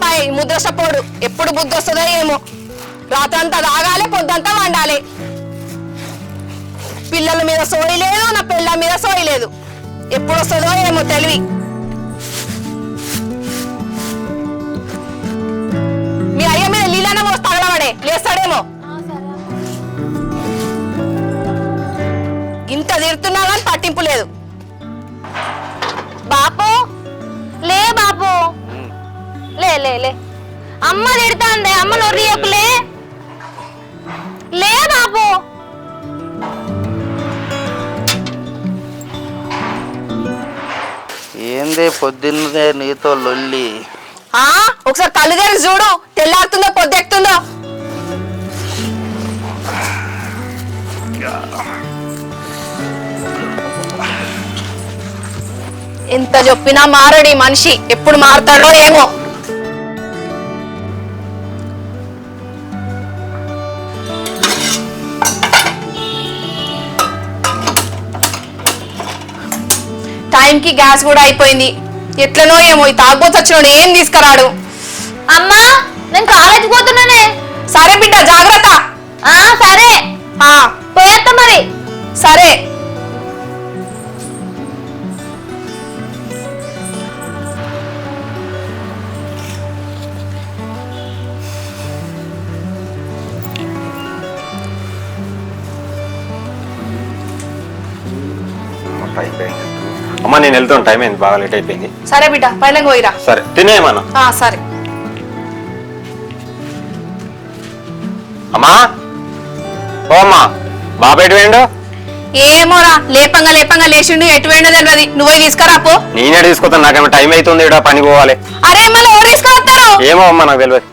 పాయ్ ముద్రసపోడు ఎప్పుడు బుద్ధి వస్తుందో ఏమో. రాత్రంతా తాగాలి, పొద్దంతా వండాలి. పిల్లల మీద సోయి లేదు, నా పిల్లల మీద సోయి లేదు. ఎప్పుడు వస్తుందో ఏమో తెలివి. మీ అయ్య మీద నీళ్ళన్న మోసి తగలవాడే లేస్తాడేమో. ఇంత తిడుతున్నా కానీ పట్టింపు లేదు. బాపు లే బాపు, లే లే లే. అమ్మ తిడుతాందే, అమ్మ నొర్రియకులే. లే బాపు. ఏంది పొద్దున్నే నీతో లొల్లి? ఒకసారి కళ్ళు తెరిచి చూడు, తెల్లారుతుందో పొద్దెక్కుతుందో. ఎంత చెప్పినా మారడి మనిషి, ఎప్పుడు మారుతాడో ఏమో. టైంకి గ్యాస్ కూడా అయిపోయింది. ఎట్లనో ఏమో ఈ తాగబోతు వచ్చినోడు ఏం తీసుకురాడు. అమ్మా నేను కాలేజీకి పోతున్నానే. సరే బిడ్డ జాగ్రత్త. సరే పోయేస్తా మరి. సరే అమ్మా నేను వెళ్తాను, టైం అయింది, బాగా లేట్ అయిపోయింది. సరే బిడ్డ పైలంగా పోయిరా. సరే తినేమన్నా. సరే అమ్మా ఓ అమ్మా, బాబు ఎటు వేయండు? ఏమోరా, లేపంగా లేపంగా లేచిండు, ఎటు వేయండో తెలియదు. నువ్వే తీసుకురా పో. నేనే తీసుకొస్తాను, నాకేమో టైం అవుతుంది, ఇక్కడ పని పోవాలి. అరే మళ్ళీ ఎవరు తీసుకువస్తారు? ఏమో అమ్మా నాకు తెలియదు.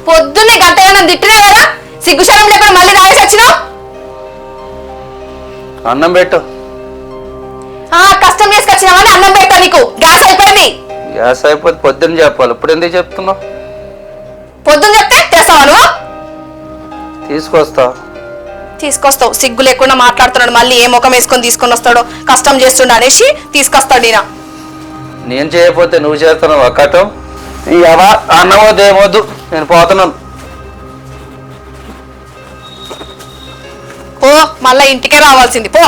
పొద్దున్నే గంటగా తిట్టినా కదా, సిగ్గుశరం లేకుండా మళ్ళీ తాగేసి వచ్చినావు. అన్నం పెట్టు. కష్టం చేసుకొచ్చినావని అన్నం పెట్టా. నీకు గ్యాస్ అయిపోయింది. గ్యాస్ అయిపోతే పొద్దున్న చెప్పాలి, ఇప్పుడు ఎందుకు చెప్తున్నావు? పొద్దున్న చెప్తే తెస్తావా నువ్వు? తీసుకొస్తావు. సిగ్గు లేకుండా మాట్లాడుతున్నాడు. మళ్ళీ ఏ ముఖం వేసుకొని తీసుకొని వస్తాడో, కష్టం చేస్తుండ అనేసి తీసుకొస్తాడు. నేను చేయకపోతే నువ్వు చేస్తున్నావు అక్కటం. అన్నం వద్దు, ఏమొద్దు, నేను పోతున్నాను. పో, మళ్ళా ఇంటికే రావాల్సింది పో.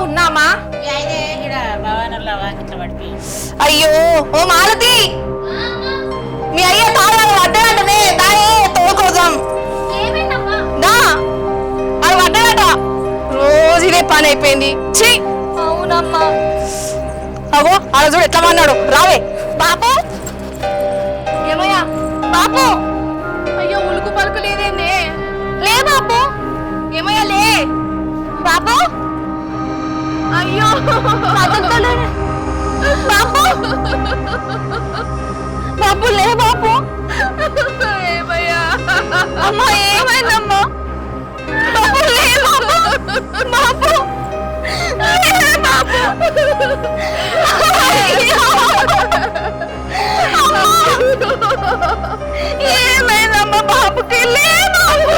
ఉన్నామా? అయ్యో ఓ మాలతి, మీ అయ్య తాళాలు వడ్డాడంటనే, దాని తోకోదాం దా. అది వడ్డాడట, రోజు ఇదే పని అయిపోయింది. ఛీ. అవునమ్మా. అగో అలా చూడు ఎట్లా అన్నాడు. రావే బాపు. ఏమయ్యా బాపు? అయ్యో ఉలుకు పలుకు లేదేందే. లే బాపు. ఏమయ్యా లే బాపు. అయ్యో బాపు, బాపు లే బాపు. ఏమయ్యా అమ్మా, ఏమైందమ్మా? బాపు లే బాపు. బాపు లే బాపు. ఏమైందమ్మా బాపుకి? లే బాపు.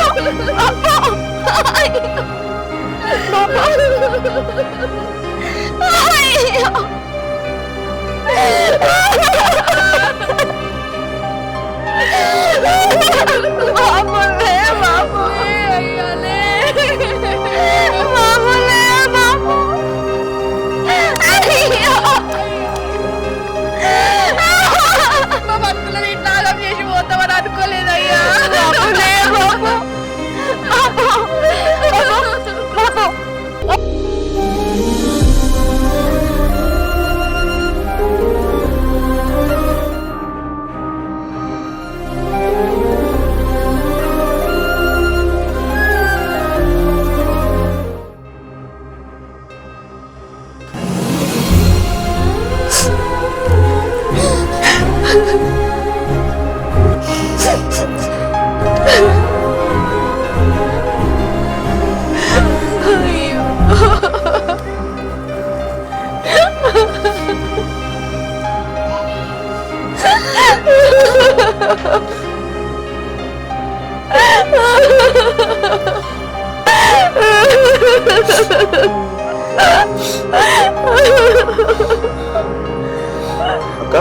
అక్క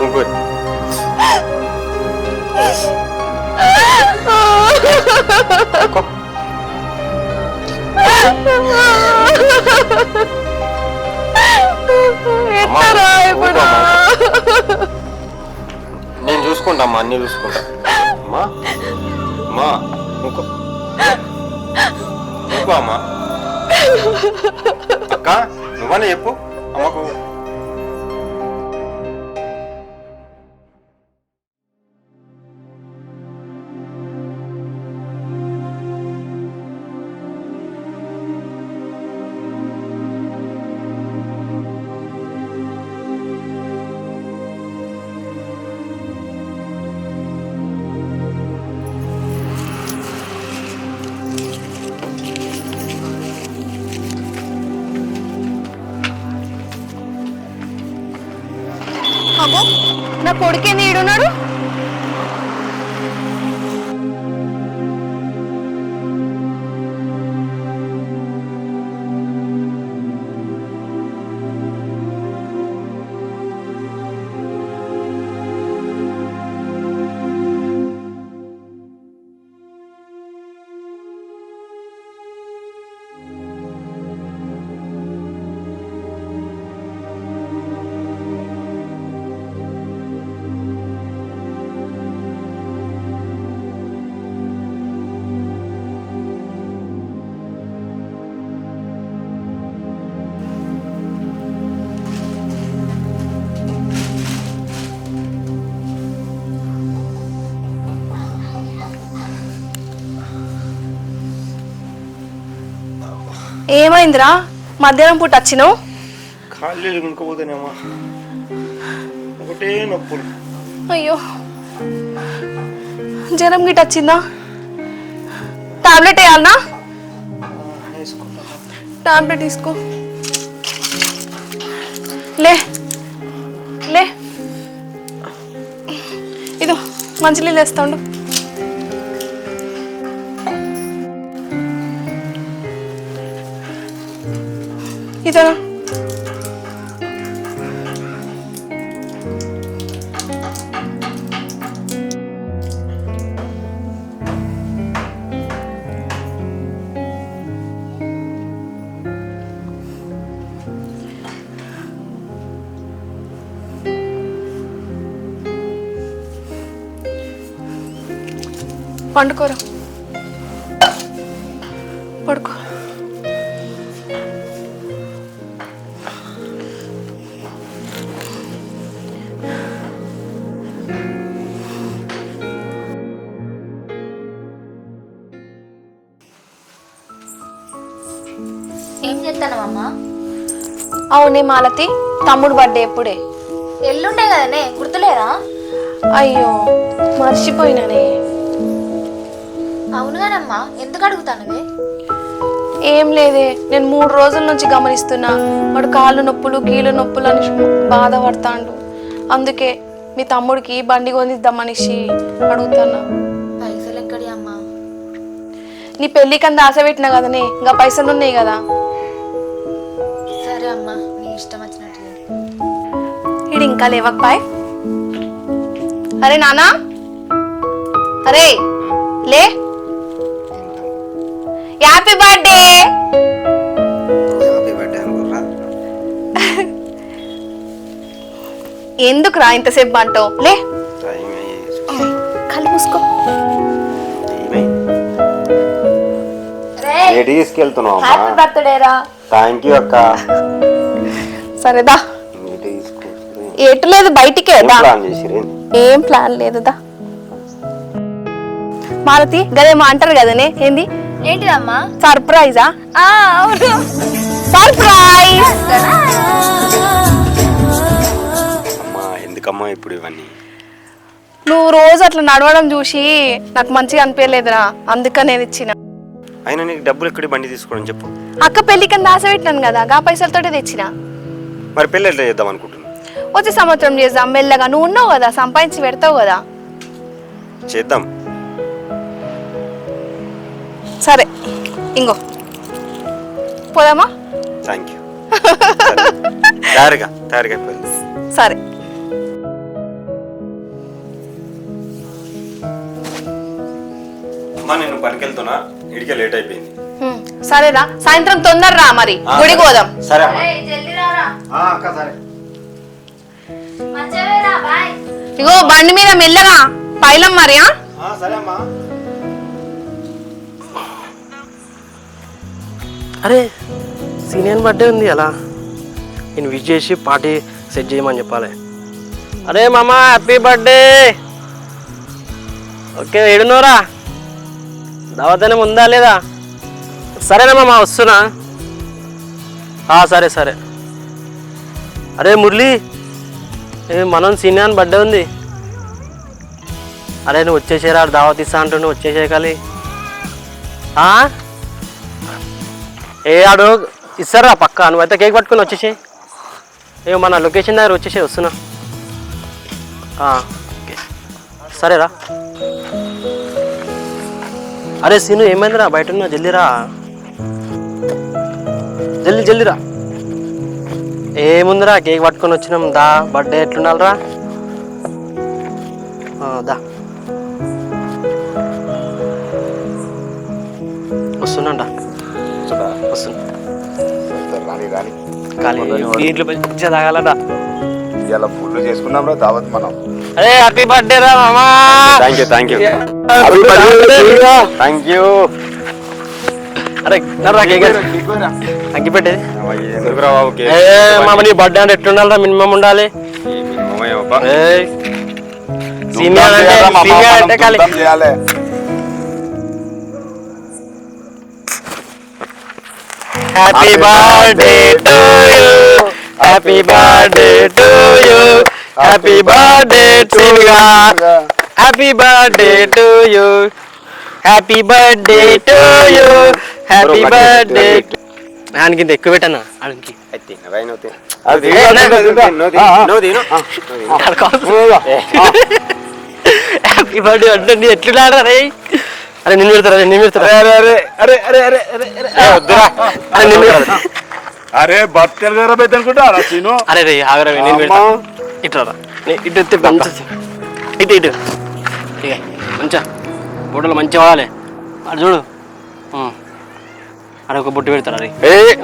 ఇంకో అక్క. ఎత్తరా ఇప్పుడు నేను చూసుకుంటా అమ్మా, అన్నీ చూసుకుంటా. అమ్మా అమ్మా ఇంకో ఇంకో అమ్మా. అక్క నువ్వనే చెప్పు అమ్మకు. అమ్మో నా కొడుకేంది ఈడున్నాడు. ఏమైందిరా మధ్యాహ్నం పూట వచ్చినావు? కాళ్ళు ఇంకపోతేనేమో ఒకటే నొప్పులు. అయ్యో జ్వరం గిట్ట వచ్చిందా? టాబ్లెట్ వేయాలనా? టాబ్లెట్ తీసుకో. లే లే ఇదో మంచినీళ్ళు వేస్తా ఉండు. ఇదో పండుకోరా, పడుకో. ఏం చేస్తానమ్మా? అవునే మాలతి, తమ్ముడు బర్త్డే ఎప్పుడే? ఎల్లుండే కదనే, గుర్తులేదా? అయ్యో మర్చిపోయినానే. అవునుగానమ్మా, ఎందుకు అడుగుతానువే? ఏం లేదే, నేను 3 రోజుల నుంచి గమనిస్తున్నా వాడు కాళ్ళు నొప్పులు కీళ్ళు నొప్పులు అని బాధపడతాండు. అందుకే మీ తమ్ముడికి బండి కొనిద్దామనిషి అడుగుతున్నా. పైసలు ఎక్కడి అమ్మా? నీ పెళ్ళికంత ఆశ పెట్టినా కదనే, ఇంకా పైసలు ఉన్నాయి కదా. సరే అమ్మా, నీ ఇష్టం వచ్చినట్టు. ఇడు ఇంకా లేవక్పాయ్. అరే నానా, అరే లే, హ్యాపీ బర్త్డే. ఎందుకురా ఇంతసేపు అంటావు? లే కళ్ళు మూసుకో. తీసుకెళ్తున్నావు? హ్యాపీ బర్త్డే రా. థ్యాంక్ యూ అక్క. సరేదా, ఎటు లేదు బయటికే దా. ఏం ప్లాన్ లేదుదా. మాలతి గదేమో అంటారు కదనే, ఏంది ఏంటిదమ్మా? సర్ప్రైజా? అవును, సర్ప్రైజ్. అమ్మా ఎందుకమ్మా ఇప్పుడు ఇవన్నీ? నువ్వు రోజు అట్లా నడవడం చూసి నాకు మంచిగా అనిపించలేదురా, అందుకని నేను ఇచ్చిన. అయినా నీకు డబ్బులు ఎక్కడి బండి తీసుకోవడం చెప్పు. అక్క పెళ్లికి దాస పెట్టినాను కదా, గా పైసలతోటే తెచ్చిన. మరి పెళ్ళి ఎట్లా చేద్దాం అనుకుంటున్నా? వచ్చే సంవత్సరం చేద్దాం మెల్లగా. నువ్వు ఉన్నావు కదా, సంపాదించి పెడతావు కదా. చేద్దాం. సరే ఇంకో పోదామా? Thank you. తయారుగా అయిపోయింది. సరే అమ్మా నేను పనికి వెళ్తున్నా, ఇడికే లేట్ అయిపోయింది. సరేరా, సాయంత్రం తొందర రా మరి, గుడికి పోదాం. సరే అమ్మా. జల్దీ రారా. అక్క సరే. మంచిగా రా బాయ్. ఇగో బండి మీద మెల్లగా పైలం మరి. సరే అమ్మా. అరే సీనియర్ బర్త్డే ఉంది అలా, నేను విష్ చేసి పార్టీ సెట్ చేయమని చెప్పాలి. అరే మామ హ్యాపీ బర్త్డే. ఓకే ఏడున్నోరా, దావతనే ఉందా లేదా? సరేనా మామ వస్తున్నా. సరే సరే. అరే మురళి, మనం సీనియర్ బర్త్డే ఉంది. అరే నువ్వు వచ్చేసేరా, దావత్ ఇస్తా అంటూ నువ్వు వచ్చేసేయాలి. ఆడు ఇస్తారా పక్క, నువ్వైతే కేక్ పట్టుకుని వచ్చేసేయి. మన లొకేషన్ దగ్గర వచ్చేసే వస్తున్నా. ఓకే సరేరా. అరే సీను ఏమైందిరా, బయట ఉన్నా, జల్దీరా, జల్దీరా. ఏముందిరా, కేక్ పట్టుకొని వచ్చినాం దా. బర్త్డే ఎట్లుండాలిరా? దా వస్తున్నా వస్తున్నా. ఇంట్లో మంచిగా తాగాలరా. ఇలా ఫుల్ చేసుకున్నాం రా దావత్ మనం. అరే హ్యాపీ బర్త్డే రా మామా. Thank you. అరే అగ్గి పెట్టేది ఎందుకురా బాబు? మామ నీ బర్త్డే అంటే ఎట్లుండాలిరా? మినిమం ఉండాలి. సీనియర్ అంటే ఖాళీ. చేయాలి. Happy birthday to you, happy birthday to you, happy birthday to you, happy birthday to you, happy birthday to you, happy birthday. ఆయనకి ఎక్కువ పెట్టన్నా ఆయనకి. హ్యాపీ బర్త్డే అంటే ఎట్లున్నారా? రే అరే నిన్ను పెడతారా, నిన్ను పెడతారా? అరే బర్త్డే అనుకుంటా సీను. అరే రే ఆగరా, నేను పెడతా. ఇట్లా ఇటు ఇటు ఇటు ఇక మంచిగా బొట్టలు మంచిగా వాడాలి. అది చూడు. అరే ఒక బొట్టు పెడతారా? అరే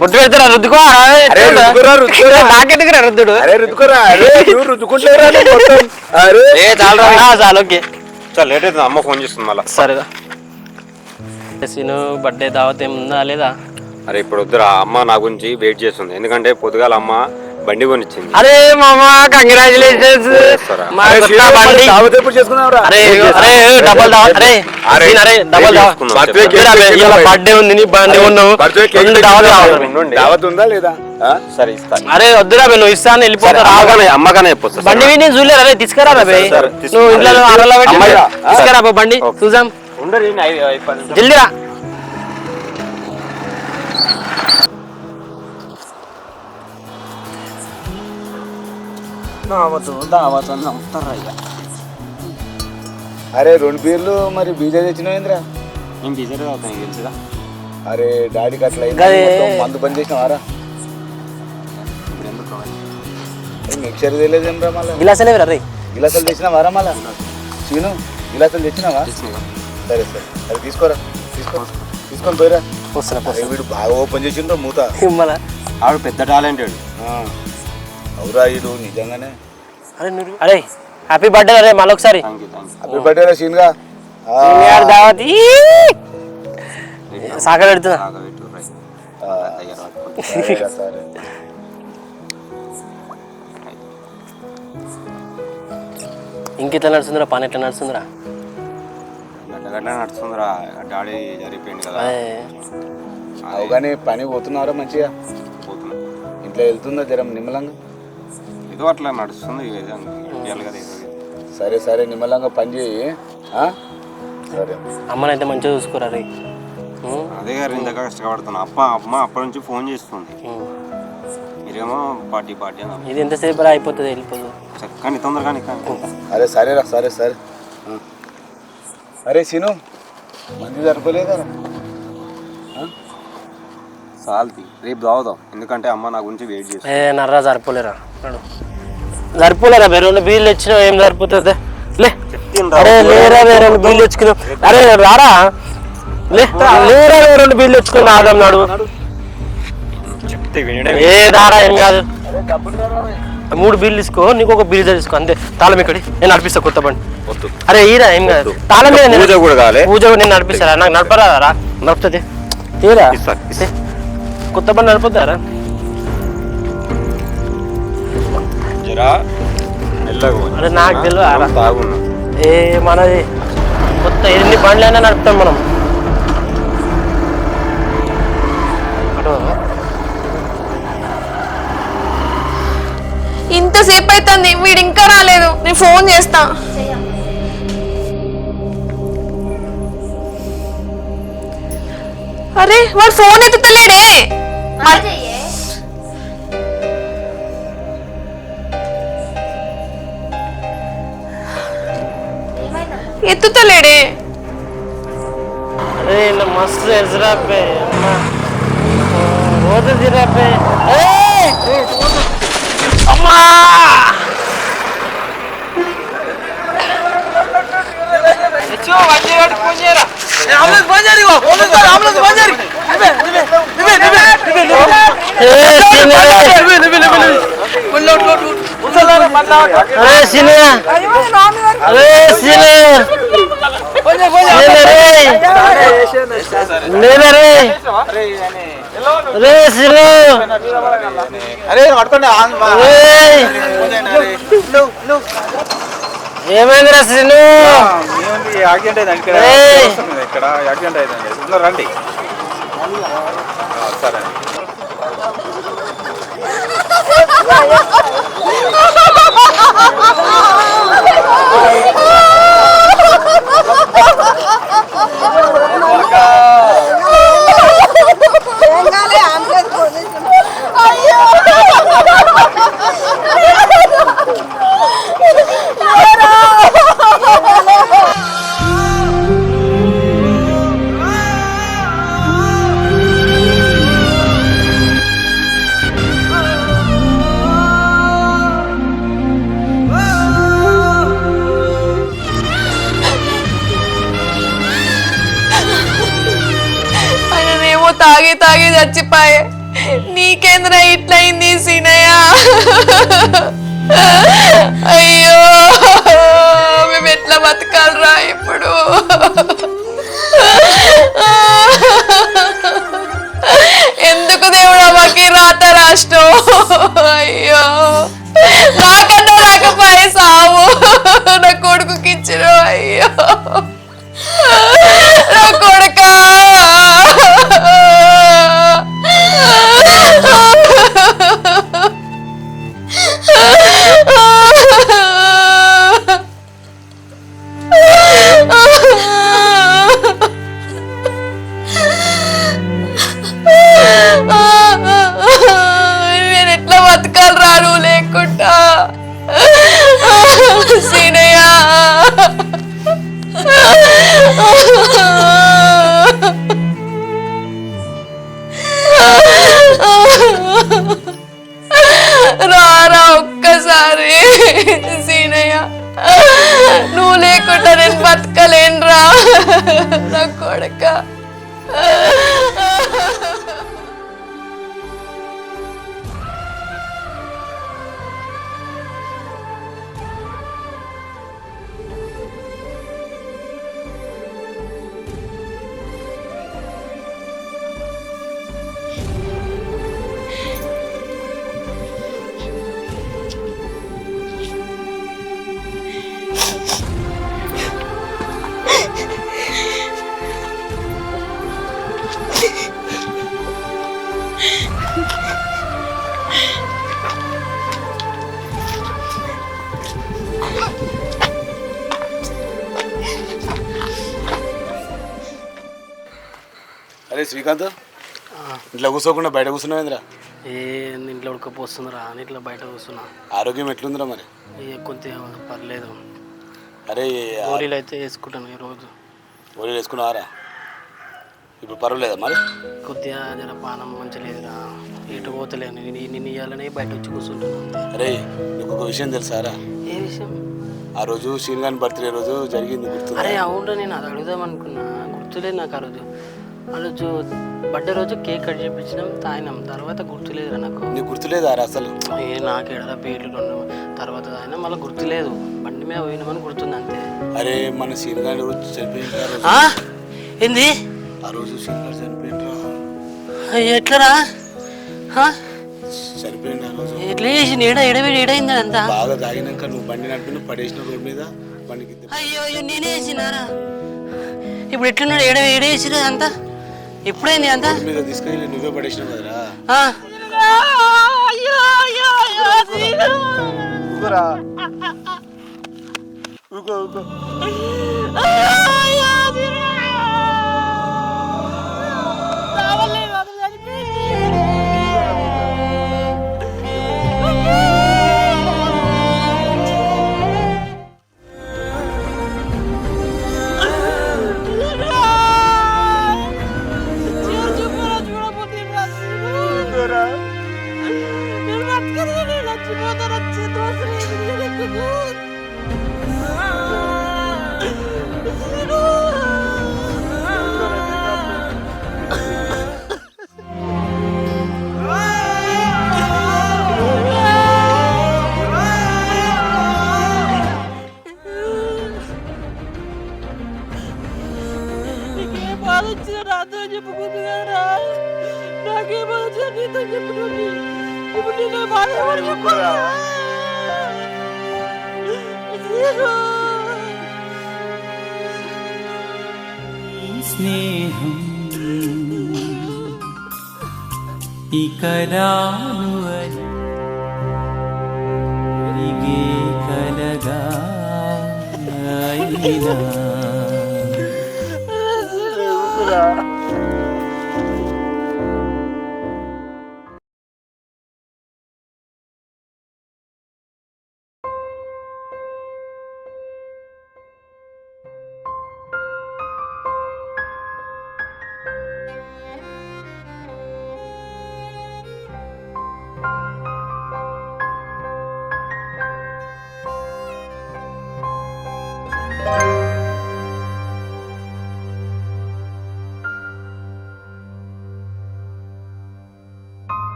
బొట్టు పెడతారా? రుద్దుకో. నాకెందుకురా రుద్దుడు? చాలు ఓకే. చాలా లేట్ అవుతుంది, అమ్మ ఫోన్ చేస్తుంది మళ్ళీ. సరేదా సీను బర్త్డే దావత్ ఏముందా లేదా? అరే ఇప్పుడు వద్దురా, అమ్మ నా గురించి వెయిట్ చేస్తుంది. ఎందుకంటే పొద్దుగాల అమ్మ బండి కొనిచ్చింది. అరే మామా కంగ్రాచులేషన్స్. బర్త్డే ఉంది, నీ బండి ఉన్నావు. ఉందా లేదా? సరే ఇస్తా. అరే వద్దురా నువ్వు ఇస్తాను వెళ్ళిపోతా. అమ్మగానే చెప్పొచ్చు. బండి వీడిని చూడలేరు. అరే తీసుకురా బే, నువ్వు ఇంట్లో అరలో పెట్టి తీసుకురా బండి చూసాం. జల్దిరా. అరే 2 బీర్లు మరి బీజా తెచ్చినవేంద్రా? నేను బీజేపీ అవుతాను తెలుసుగా. అరే డాడీకి అట్లా అయింది, మందు బంద్ చేసినవారా? మిక్చర్ తెలియదేమ్రా? మళ్ళీ గిలాసలే రే. గిలాసాలు తెచ్చినావారా? మళ్ళా సీను గిలాసాలు తెచ్చినావా? సరే సరే అది తీసుకోరా, తీసుకొని పోయిరా. వస్తున్నా. వీడు బాగా ఓపెన్ చేసిండ్రా మూత. ఆవిడ పెద్ద టాలెంటెడ్. అవురా వీడు నిజంగానే. అరే హ్యాపీ బర్త్డే రే మళ్ళొకసారి. హ్యాపీ బర్త్డే రా సీన్గా. దావత్ సాగ పెడుతున్నా. సరే ఇంకెట్లా నడుస్తుందిరా పని? ఎట్లా నడుస్తుందిరా? గట్ల నడుస్తుందిరా. డాడీ జరిగిపోయింది కదా. అవు కానీ పని పోతున్నారా మంచిగా? పోతున్నా. ఇంట్లో వెళ్తుందా జ్వరం నిమ్మలంగా? ఏదో అట్లా నడుస్తుంది కదా. సరే సరే నిమ్మలంగా పని చేయి. సరే అమ్మనైతే మంచిగా చూసుకోరా రే. అదే గారు ఇంత కష్టపడుతున్నా. అమ్మ అప్పటి నుంచి ఫోన్ చేస్తుంది. మీరేమో పార్టీ అని. ఇది ఎంతసేపు అయిపోతుంది వెళ్ళిపోదు. కానీ తొందరగానే. అరే సరేరా సరే సరే. అరే సీను మంది సరిపోలేదా? సాల్తి రేపు తాగుదాం, ఎందుకంటే అమ్మ నా గురించి వెయిట్ చేస్తుంది. నర్రా సరిపోలేరా సరిపోలేరా బే 2 బీర్లు తెచ్చినావు ఏం సరిపోతుంది లే అరే లేరా 2 బీర్లు తెచ్చుకున్నావు అరే రారా లేరా 2 బీర్లు తెచ్చుకుని ఆదాం నాడు ఏ దారా ఏం కాదు 3 బీర్లు తీసుకో నీకు ఒక బీర్ తీసుకో అంతే తాళం ఇక్కడి నేను నడిపిస్తా కొత్త బండి అరే ఈరా ఏం కాదు తాళం మీద పూజ కూడా కాలే పూజ కూడా నేను నడిపిస్తారా నాకు నడపరారా నడుపుతుంది తీరా కొత్త బండి నడిపోతారా అరే నాకు తెలియదు ఏ మనది కొత్త ఎన్ని బండ్లైనా నడుపుతాం మనం ఇంతసేపు అవుతుంది వీడు ఇంకా రాలేదు, నేను ఫోన్ చేస్తా. అరే వాడు ఫోన్ ఎత్తుతలేడే. ఎత్తుతలేడే. అరే ఇలా మస్తు ఎజరాపే రోజు తిరాపే అమ్మా ఏమైందిరా శ్రీను యాక్సిడెంట్ అయింది ఇక్కడ యాక్సిడెంట్ అయిందండి రండి సరే తాగి తాగి చచ్చిపోయే నీకేంద్ర ఇట్లయింది సీనయ్య. అయ్యో మేము ఎట్లా బతకాలరా ఇప్పుడు. ఎందుకు దేవుడా మాకి రాత రాష్ట్రం. అయ్యో నాకన్నా రాకపోయే సావు నా కొడుకుకి ఇచ్చిన. అయ్యో నా కొడుకా నేను ఎట్లా బతకాలి రాను లేకుండా. సీనయ్య రారా ఒక్కసారి. సీనయ్య నువ్వు లేకుండా నేను బతకలేనురా నా కొడుక. అరే శ్రీకాంత్ ఇంట్లో కూర్చోకుండా బయట కూర్చున్నావేంద్రా? ఏ ఇంట్లో ఉడకపోస్తుందిరా అని ఇట్లా బయట కూర్చున్నా. ఆరోగ్యం ఎట్లుందిరా మరి? కొంచెం పర్లేదు. అరే గోళీలు అయితే వేసుకుంటాను ఈరోజు. గోళీలు వేసుకున్నావారా? ఇప్పుడు పర్వాలేదా మరి? కొద్దిగా జర పానం మంచి లేదురా, ఎటు పోతలేను. నిన్ను ఇవ్వాలని బయట వచ్చి కూర్చుంటున్నాను. అరే నీకు ఒక విషయం తెలుసారా? ఏ విషయం? ఆ రోజు శ్రీనిగాని బర్త్డే రోజు జరిగింది గుర్తు? అరే అవును, నేను అది అడుగుదాం అనుకున్నా, గుర్తులేదు నాకు. ఆ రోజు బర్త్డే రోజు కేక్ కట్ చేయించినాం, తాగినాం, తర్వాత గుర్తులేదురా నాకు. నీకు గుర్తులేదా అసలు? నాకు ఎడదా పేర్లు రెండు తర్వాత తాగినా మళ్ళీ గుర్తులేదు. బండి మీద పోయినామని గుర్తుంది అంతే. అరే మన శ్రీనిగాని రోజు చనిపోయింది. ఏంది? ఆ రోజు శ్రీనిగారు చనిపోయిండ్రా. ఎట్లరా? చనిపోయింది ఆ రోజు. ఎట్లా చేసి ఏడైంది అంతా? బాగా తాగినాక నువ్వు బండి నడిపిన పడేసిన రోడ్ మీద బండికి. అయ్యో నేనే వేసినారా? ఇప్పుడు ఎట్లున్నాడు? ఏడేసిరా అంతా? ఎప్పుడైంది అంతా? మీద తీసుకెళ్ళి నువ్వే పడేసినావు కదరా. స్నేహం ఇకరాను అరిగే కలగా అయినా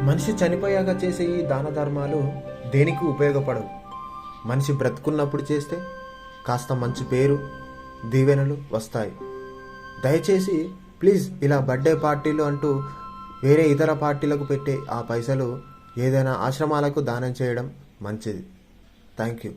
మనిషి చనిపోయాక చేసే ఈ దాన ధర్మాలు దేనికి ఉపయోగపడవు. మనిషి బ్రతుకున్నప్పుడు చేస్తే కాస్త మంచి పేరు, దీవెనలు వస్తాయి. దయచేసి ప్లీజ్ ఇలా బర్త్డే పార్టీలు అంటూ వేరే ఇతర పార్టీలకు పెట్టే ఆ పైసలు ఏదైనా ఆశ్రమాలకు దానం చేయడం మంచిది. Thank you.